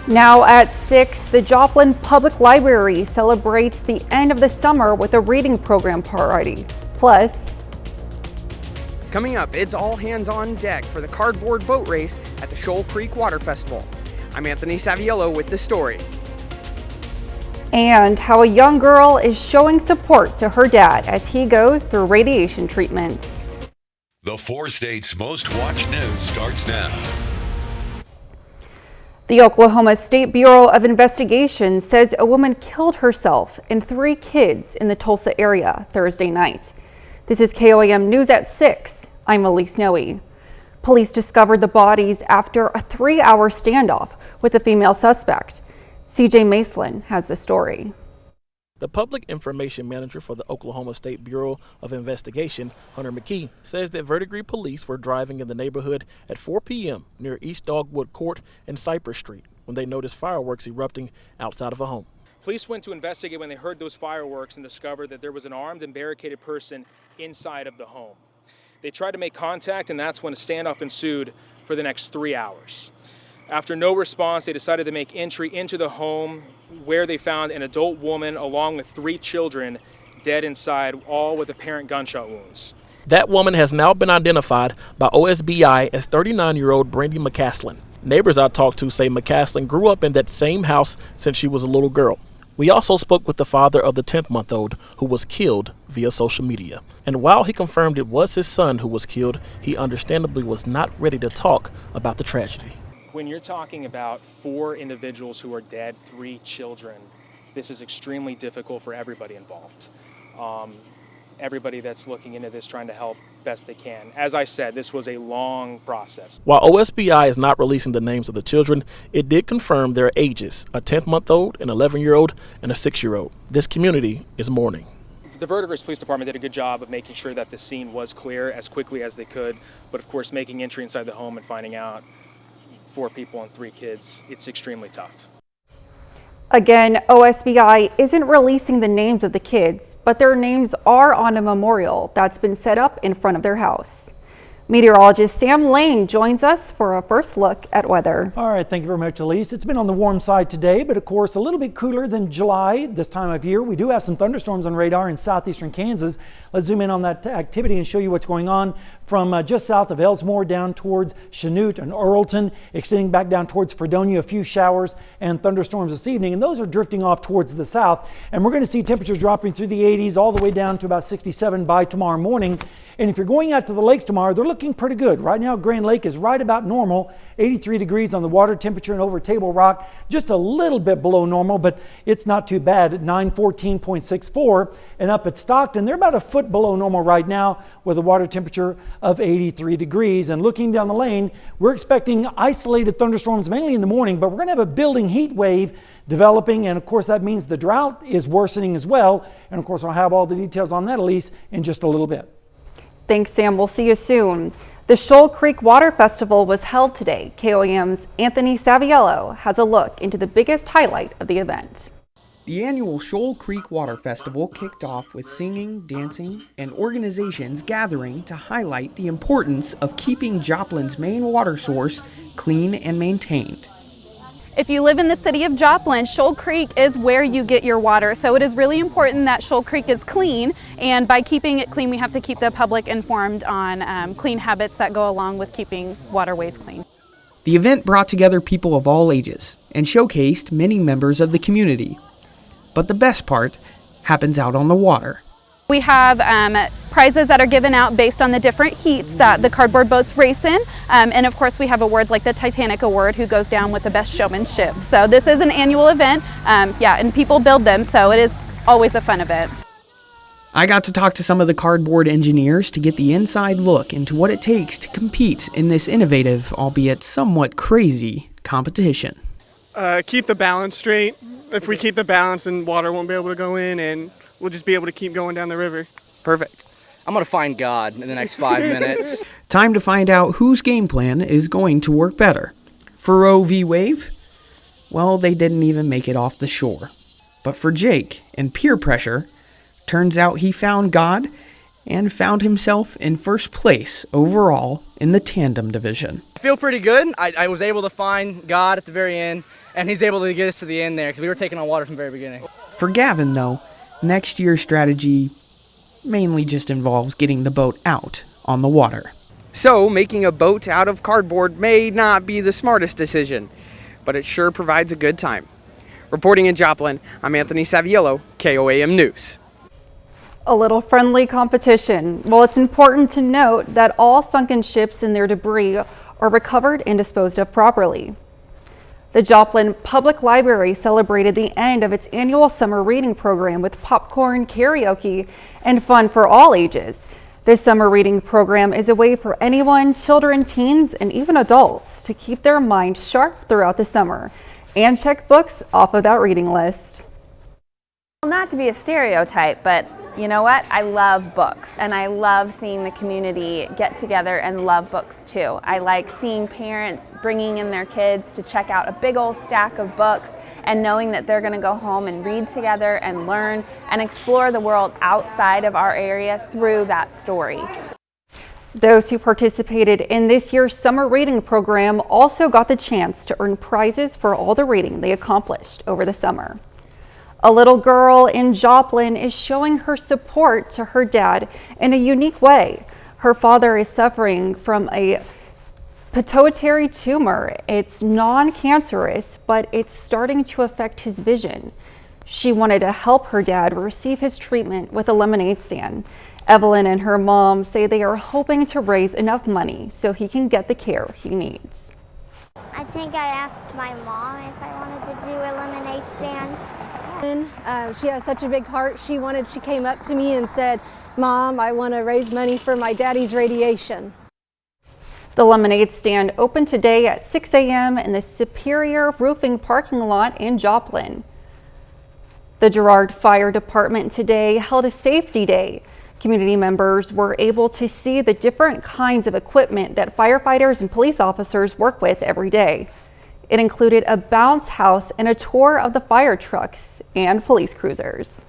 Now at 6, the Joplin Public Library celebrates the end of the summer with a reading program party. Plus, coming up, it's all hands on deck for the cardboard boat race at the Shoal Creek Water Festival. I'm Anthony Saviello with the story. And how a young girl is showing support to her dad as he goes through radiation treatments. The 4 states' most watched news starts now. The Oklahoma State Bureau of Investigation says a woman killed herself and 3 kids in the Tulsa area Thursday night. This is KOAM News at 6. I'm Elise Noe. Police discovered the bodies after a 3-hour standoff with a female suspect. CJ Maslin has the story. The public information manager for the Oklahoma State Bureau of Investigation, Hunter McKee, says that Verdigris police were driving in the neighborhood at 4 p.m. near East Dogwood Court and Cypress Street when they noticed fireworks erupting outside of a home. Police went to investigate when they heard those fireworks and discovered that there was an armed and barricaded person inside of the home. They tried to make contact, and that's when a standoff ensued for the next 3 hours. After no response, they decided to make entry into the home where they found an adult woman along with 3 children dead inside, all with apparent gunshot wounds. That woman has now been identified by OSBI as 39-year-old Brandy McCaslin. Neighbors I talked to say McCaslin grew up in that same house since she was a little girl. We also spoke with the father of the 10th-month-old who was killed via social media. And while he confirmed it was his son who was killed, he understandably was not ready to talk about the tragedy. When you're talking about 4 individuals who are dead, 3 children, this is extremely difficult for everybody involved. Everybody that's looking into this trying to help best they can. As I said, this was a long process. While OSBI is not releasing the names of the children, it did confirm their ages, a 10th-month-old, an 11-year-old, and a 6-year-old. This community is mourning. The Verdigris Police Department did a good job of making sure that the scene was clear as quickly as they could, but of course making entry inside the home and finding out 4 people and 3 kids, it's extremely tough. Again, OSBI isn't releasing the names of the kids, but their names are on a memorial that's been set up in front of their house. Meteorologist Sam Lane joins us for a first look at weather. All right, thank you very much, Elise. It's been on the warm side today, but of course a little bit cooler than July this time of year. We do have some thunderstorms on radar in southeastern Kansas. Let's zoom in on that activity and show you what's going on from just south of Elsmore down towards Chanute and Earlton, extending back down towards Fredonia. A few showers and thunderstorms this evening, and those are drifting off towards the south. And we're going to see temperatures dropping through the 80s all the way down to about 67 by tomorrow morning. And if you're going out to the lakes tomorrow, they're looking pretty good. Right now, Grand Lake is right about normal, 83 degrees on the water temperature, and over Table Rock, just a little bit below normal, but it's not too bad at 914.64. And up at Stockton, they're about a foot below normal right now with a water temperature of 83 degrees. And looking down the lane, we're expecting isolated thunderstorms mainly in the morning, but we're going to have a building heat wave developing, and of course that means the drought is worsening as well. And of course I'll have all the details on that, Elise, in just a little bit. Thanks, Sam. We'll see you soon. The Shoal Creek Water Festival was held today. KOAM's Anthony Saviello has a look into the biggest highlight of the event. The annual Shoal Creek Water Festival kicked off with singing, dancing, and organizations gathering to highlight the importance of keeping Joplin's main water source clean and maintained. If you live in the city of Joplin, Shoal Creek is where you get your water. So it is really important that Shoal Creek is clean, and by keeping it clean, we have to keep the public informed on clean habits that go along with keeping waterways clean. The event brought together people of all ages and showcased many members of the community. But the best part happens out on the water. We have prizes that are given out based on the different heats that the cardboard boats race in. And of course we have awards like the Titanic Award, who goes down with the best showmanship. So this is an annual event, and people build them, so it is always a fun event. I got to talk to some of the cardboard engineers to get the inside look into what it takes to compete in this innovative, albeit somewhat crazy, competition. Keep the balance straight. If we keep the balance, then water won't be able to go in, and we'll just be able to keep going down the river. Perfect. I'm going to find God in the next 5 minutes. Time to find out whose game plan is going to work better. For Roe v. Wave, well, they didn't even make it off the shore. But for Jake and peer pressure, turns out he found God and found himself in first place overall in the tandem division. I feel pretty good. I was able to find God at the very end. and he's able to get us to the end there because we were taking on water from the very beginning. For Gavin, though, next year's strategy mainly just involves getting the boat out on the water. So, making a boat out of cardboard may not be the smartest decision, but it sure provides a good time. Reporting in Joplin, I'm Anthony Saviello, KOAM News. A little friendly competition. Well, it's important to note that all sunken ships and their debris are recovered and disposed of properly. The Joplin Public Library celebrated the end of its annual summer reading program with popcorn, karaoke, and fun for all ages. This summer reading program is a way for anyone, children, teens, and even adults to keep their mind sharp throughout the summer and check books off of that reading list. Not to be a stereotype, but you know what? I love books, and I love seeing the community get together and love books too. I like seeing parents bringing in their kids to check out a big old stack of books and knowing that they're going to go home and read together and learn and explore the world outside of our area through that story. Those who participated in this year's summer reading program also got the chance to earn prizes for all the reading they accomplished over the summer. A little girl in Joplin is showing her support to her dad in a unique way. Her father is suffering from a pituitary tumor. It's non-cancerous, but it's starting to affect his vision. She wanted to help her dad receive his treatment with a lemonade stand. Evelyn and her mom say they are hoping to raise enough money so he can get the care he needs. I think I asked my mom if I wanted to do a lemonade stand. She has such a big heart. She came up to me and said, "Mom, I want to raise money for my daddy's radiation." The lemonade stand opened today at 6 a.m. in the Superior Roofing parking lot in Joplin. The Girard Fire Department today held a safety day. Community members were able to see the different kinds of equipment that firefighters and police officers work with every day. It included a bounce house and a tour of the fire trucks and police cruisers.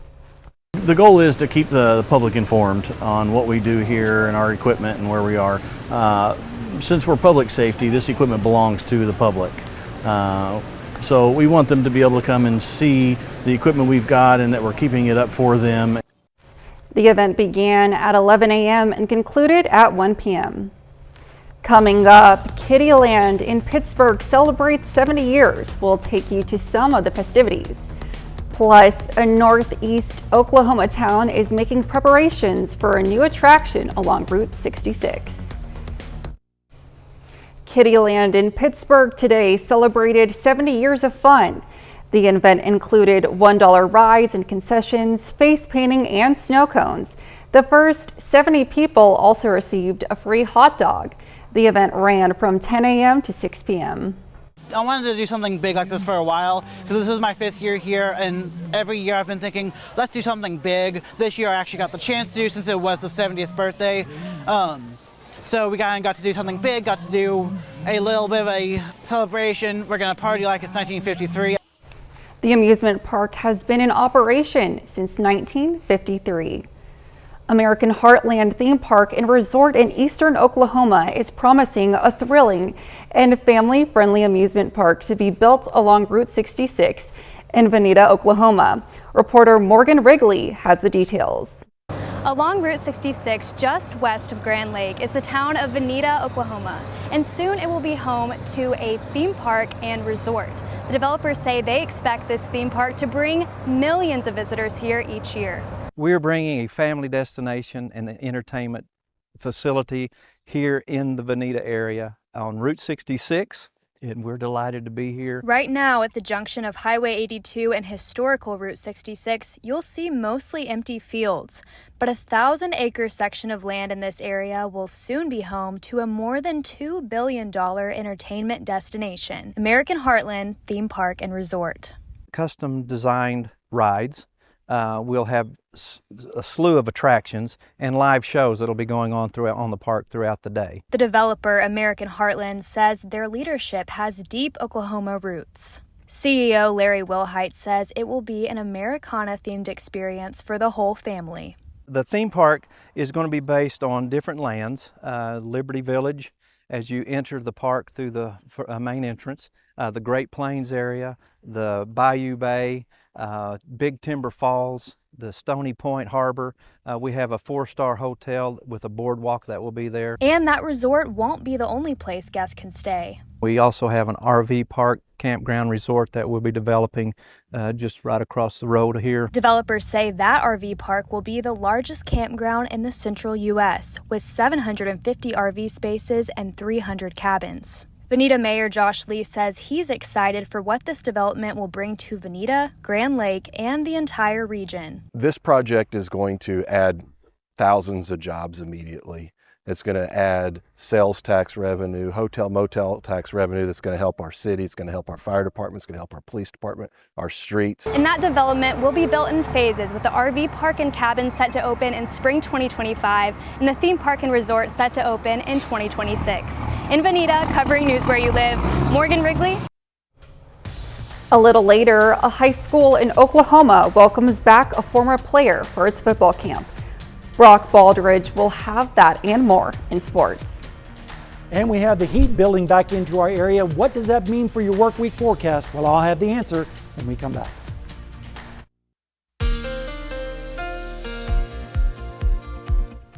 The goal is to keep the public informed on what we do here and our equipment and where we are. Since we're public safety, this equipment belongs to the public. So we want them to be able to come and see the equipment we've got and that we're keeping it up for them. The event began at 11 a.m. and concluded at 1 p.m. Coming up, Kittyland in Pittsburgh celebrates 70 years. We'll take you to some of the festivities. Plus, a northeast Oklahoma town is making preparations for a new attraction along Route 66. Kittyland in Pittsburgh today celebrated 70 years of fun. The event included $1 rides and concessions, face painting, and snow cones. The first 70 people also received a free hot dog. The event ran from 10 a.m. to 6 p.m. I wanted to do something big like this for a while because this is my 5th year here, and every year I've been thinking, let's do something big. This year I actually got the chance to do since it was the 70th birthday. So we got to do something big, got to do a little bit of a celebration. We're gonna party like it's 1953. The amusement park has been in operation since 1953. American Heartland Theme Park and Resort in eastern Oklahoma is promising a thrilling and family-friendly amusement park to be built along Route 66 in Veneta, Oklahoma. Reporter Morgan Wrigley has the details. Along Route 66, just west of Grand Lake, is the town of Veneta, Oklahoma, and soon it will be home to a theme park and resort. The developers say they expect this theme park to bring millions of visitors here each year. We're bringing a family destination and an entertainment facility here in the Veneta area on Route 66, and we're delighted to be here. Right now at the junction of Highway 82 and historical Route 66, you'll see mostly empty fields, but a 1,000-acre section of land in this area will soon be home to a more than $2 billion entertainment destination, American Heartland Theme Park and Resort. Custom designed rides. We'll have a slew of attractions and live shows that'll be going on on the park throughout the day. The developer, American Heartland, says their leadership has deep Oklahoma roots. CEO Larry Wilhite says it will be an Americana-themed experience for the whole family. The theme park is going to be based on different lands, Liberty Village, as you enter the park through the main entrance. the Great Plains area, the Bayou Bay, Big Timber Falls, the Stony Point Harbor. We have a 4-star hotel with a boardwalk that will be there. And that resort won't be the only place guests can stay. We also have an RV park campground resort that we'll be developing just right across the road here. Developers say that RV park will be the largest campground in the central U.S., with 750 RV spaces and 300 cabins. Veneta Mayor Josh Lee says he's excited for what this development will bring to Veneta, Grand Lake, and the entire region. This project is going to add thousands of jobs immediately. It's going to add sales tax revenue, hotel motel tax revenue that's going to help our city, it's going to help our fire department, it's going to help our police department, our streets. And that development will be built in phases, with the RV park and cabin set to open in spring 2025 and the theme park and resort set to open in 2026. In Veneta, covering News Where You Live, Morgan Wrigley. A little later, a high school in Oklahoma welcomes back a former player for its football camp. Brock Baldridge will have that and more in sports. And we have the heat building back into our area. What does that mean for your work week forecast? Well, I'll have the answer when we come back.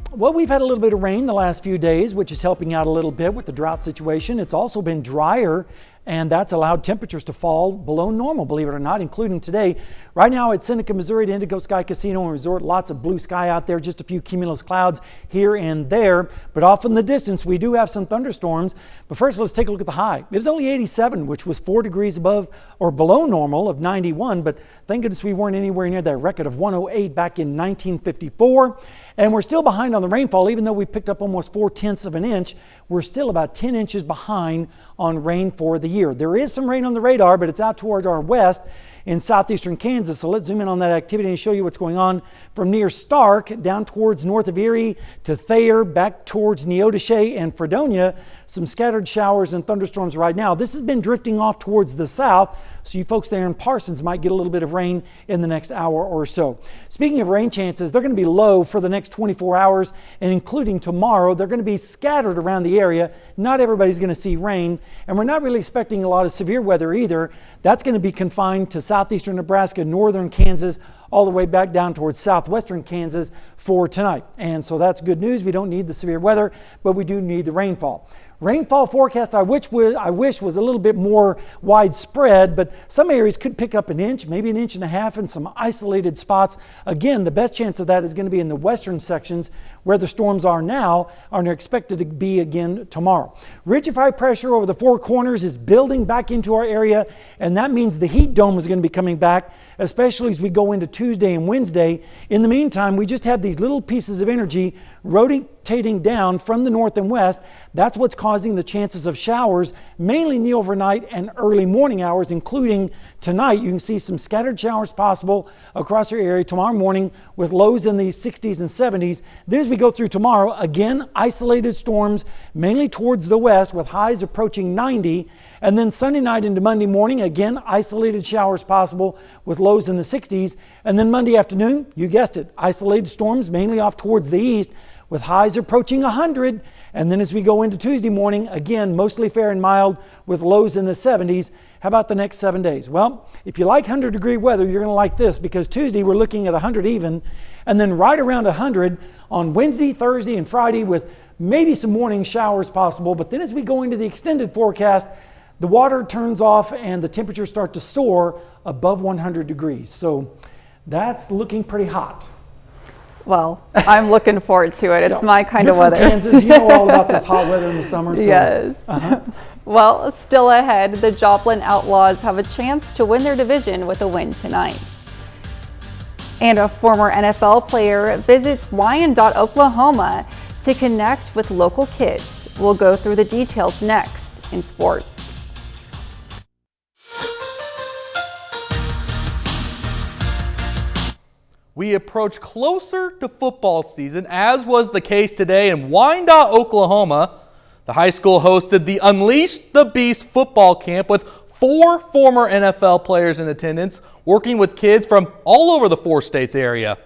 Well, we've had a little bit of rain the last few days, which is helping out a little bit with the drought situation. It's also been drier, and that's allowed temperatures to fall below normal, believe it or not, including today. Right now at Seneca, Missouri, at Indigo Sky Casino and Resort, lots of blue sky out there, just a few cumulus clouds here and there. But off in the distance, we do have some thunderstorms. But first, let's take a look at the high. It was only 87, which was 4 degrees above or below normal of 91. But thank goodness we weren't anywhere near that record of 108 back in 1954. And we're still behind on the rainfall, even though we picked up almost 4/10 of an inch. We're still about 10 inches behind on rain for the year. There is some rain on the radar, but it's out towards our west in southeastern Kansas. So let's zoom in on that activity and show you what's going on from near Stark down towards north of Erie to Thayer, back towards Neodesha and Fredonia. Some scattered showers and thunderstorms right now. This has been drifting off towards the south, so you folks there in Parsons might get a little bit of rain in the next hour or so. Speaking of rain chances, they're going to be low for the next 24 hours, and including tomorrow. They're going to be scattered around the area. Not everybody's going to see rain, and we're not really expecting a lot of severe weather either. That's going to be confined to southeastern Nebraska, northern Kansas, all the way back down towards southwestern Kansas for tonight. And so that's good news. We don't need the severe weather, but we do need the rainfall. Rainfall forecast I wish was a little bit more widespread, but some areas could pick up an inch, maybe an inch and a half in some isolated spots. Again, the best chance of that is going to be in the western sections where the storms are now, are expected to be again tomorrow. Ridge of high pressure over the Four Corners is building back into our area, and that means the heat dome is going to be coming back, especially as we go into Tuesday and Wednesday. In the meantime, we just have these little pieces of energy rotating down from the north and west. That's what's causing the chances of showers, mainly in the overnight and early morning hours, including tonight. You can see some scattered showers possible across our area tomorrow morning with lows in the 60s and 70s. Then as we go through tomorrow, again, isolated storms, mainly towards the west with highs approaching 90. And then Sunday night into Monday morning, again, isolated showers possible with lows in the 60s. And then Monday afternoon, you guessed it, isolated storms mainly off towards the east with highs approaching 100. And then as we go into Tuesday morning, again, mostly fair and mild with lows in the 70s. How about the next 7 days? Well, if you like 100-degree weather, you're going to like this, because Tuesday we're looking at 100 even, and then right around 100 on Wednesday, Thursday, and Friday with maybe some morning showers possible. But then as we go into the extended forecast, the water turns off and the temperatures start to soar above 100 degrees. So that's looking pretty hot. Well, I'm looking forward to it. It's my kind You're of weather. From Kansas, you know all about this hot weather in the summer. So. Yes. Well, still ahead, the Joplin Outlaws have a chance to win their division with a win tonight. And a former NFL player visits Wyandotte, Oklahoma to connect with local kids. We'll go through the details next in sports. We approach closer to football season, as was the case today in Wyandotte, Oklahoma. The high school hosted the Unleash the Beast football camp with 4 former NFL players in attendance, working with kids from all over the 4 states area.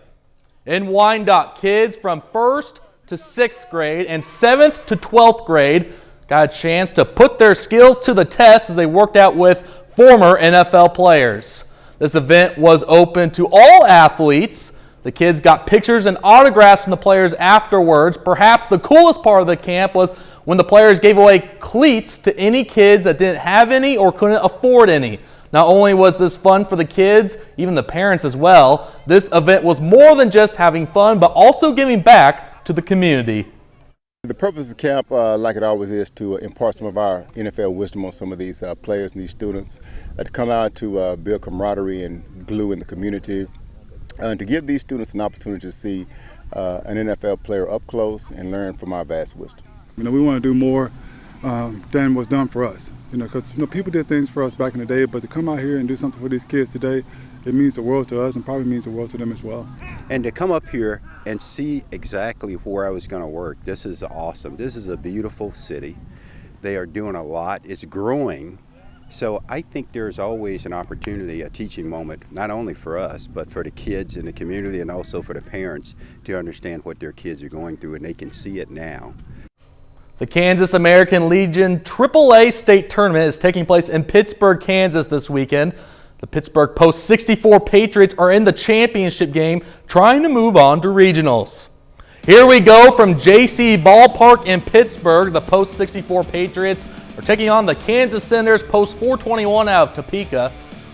In Wyandotte, kids from 1st to 6th grade and 7th to 12th grade got a chance to put their skills to the test as they worked out with former NFL players. This event was open to all athletes. The kids got pictures and autographs from the players afterwards. Perhaps the coolest part of the camp was when the players gave away cleats to any kids that didn't have any or couldn't afford any. Not only was this fun for the kids, even the parents as well, this event was more than just having fun, but also giving back to the community. The purpose of the camp, like it always is, to impart some of our NFL wisdom on some of these players and these students, to come out to build camaraderie and glue in the community, and to give these students an opportunity to see an NFL player up close and learn from our vast wisdom. We want to do more than was done for us. Because people did things for us back in the day, but to come out here and do something for these kids today, it means the world to us and probably means the world to them as well. And to come up here and see exactly where I was going to work, this is awesome. This is a beautiful city. They are doing a lot. It's growing. So I think there's always an opportunity, a teaching moment, not only for us, but for the kids in the community and also for the parents to understand what their kids are going through, and they can see it now. The Kansas American Legion AAA State Tournament is taking place in Pittsburgh, Kansas this weekend. The Pittsburgh Post 64 Patriots are in the championship game, trying to move on to regionals. Here we go from JC Ballpark in Pittsburgh. The Post 64 Patriots are taking on the Kansas Senators Post 421 out of Topeka.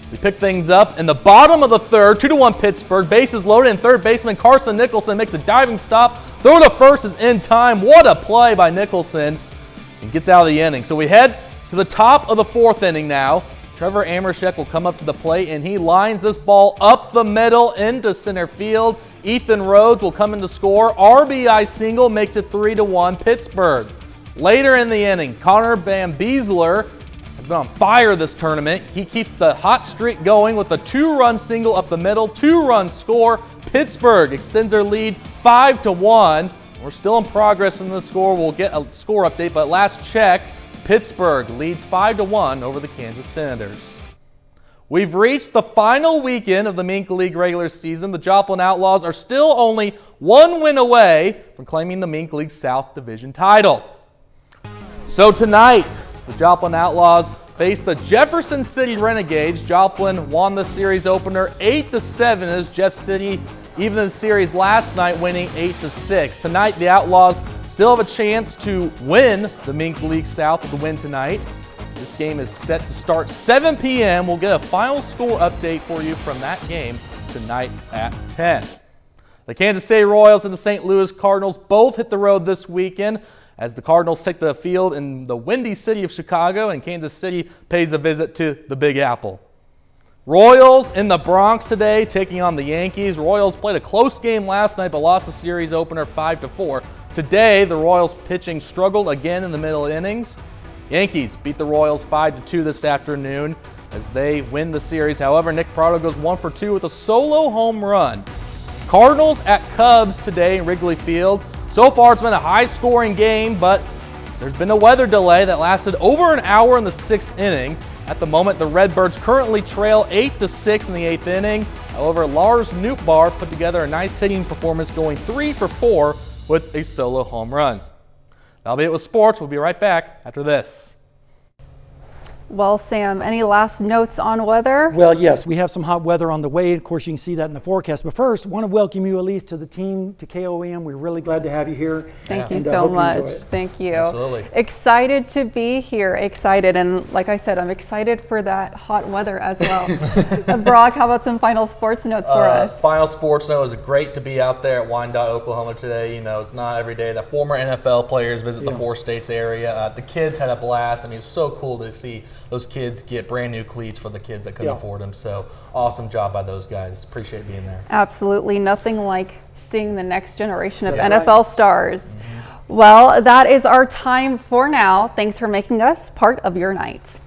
We pick things up in the bottom of the third, 2-1 Pittsburgh. Bases loaded, and third baseman Carson Nicholson makes a diving stop. Throw to first is in time. What a play by Nicholson, and gets out of the inning. So we head to the top of the fourth inning now. Trevor Amershek will come up to the plate, and he lines this ball up the middle into center field. Ethan Rhodes will come in to score. RBI single makes it 3-1 Pittsburgh. Later in the inning, Connor Van Beesler has been on fire this tournament. He keeps the hot streak going with a 2-run single up the middle, 2-run score. Pittsburgh extends their lead 5-1. We're still in progress in the score. We'll get a score update, but last check, Pittsburgh leads 5-1 over the Kansas Senators. We've reached the final weekend of the Mink League regular season. The Joplin Outlaws are still only one win away from claiming the Mink League South Division title. So tonight, the Joplin Outlaws face the Jefferson City Renegades. Joplin won the series opener 8-7 as Jeff City evened the series last night, winning 8-6. Tonight, the Outlaws still have a chance to win the Mink League South with the win tonight. This game is set to start 7 p.m. We'll get a final score update for you from that game tonight at 10. The Kansas City Royals and the St. Louis Cardinals both hit the road this weekend as the Cardinals take the field in the windy city of Chicago, and Kansas City pays a visit to the Big Apple. Royals in the Bronx today taking on the Yankees. Royals played a close game last night but lost the series opener 5-4. Today, the Royals pitching struggled again in the middle innings. Yankees beat the Royals 5-2 this afternoon as they win the series. However, Nick Pratto goes 1-for-2 with a solo home run. Cardinals at Cubs today in Wrigley Field. So far, it's been a high-scoring game, but there's been a weather delay that lasted over an hour in the 6th inning. At the moment, the Redbirds currently trail 8-6 in the 8th inning. However, Lars Nootbaar put together a nice hitting performance, going 3-for-4 with a solo home run. That'll be it with sports. We'll be right back after this. Well, Sam, any last notes on weather? Well, yes, we have some hot weather on the way. Of course, you can see that in the forecast. But first, I want to welcome you, Elise, to the team, to KOAM. We're really glad to have you here. Thank you so much. Thank you. Absolutely. Excited to be here. Excited. And like I said, I'm excited for that hot weather as well. Brock, how about some final sports notes for us? Final sports note, it was great to be out there at Wyandotte, Oklahoma today. You know, it's not every day that former NFL players visit the 4 states area. The kids had a blast. I mean, it was so cool to see those kids get brand new cleats for the kids that couldn't afford them. So awesome job by those guys. Appreciate being there. Absolutely. Nothing like seeing the next generation of NFL stars. Well, that is our time for now. Thanks for making us part of your night.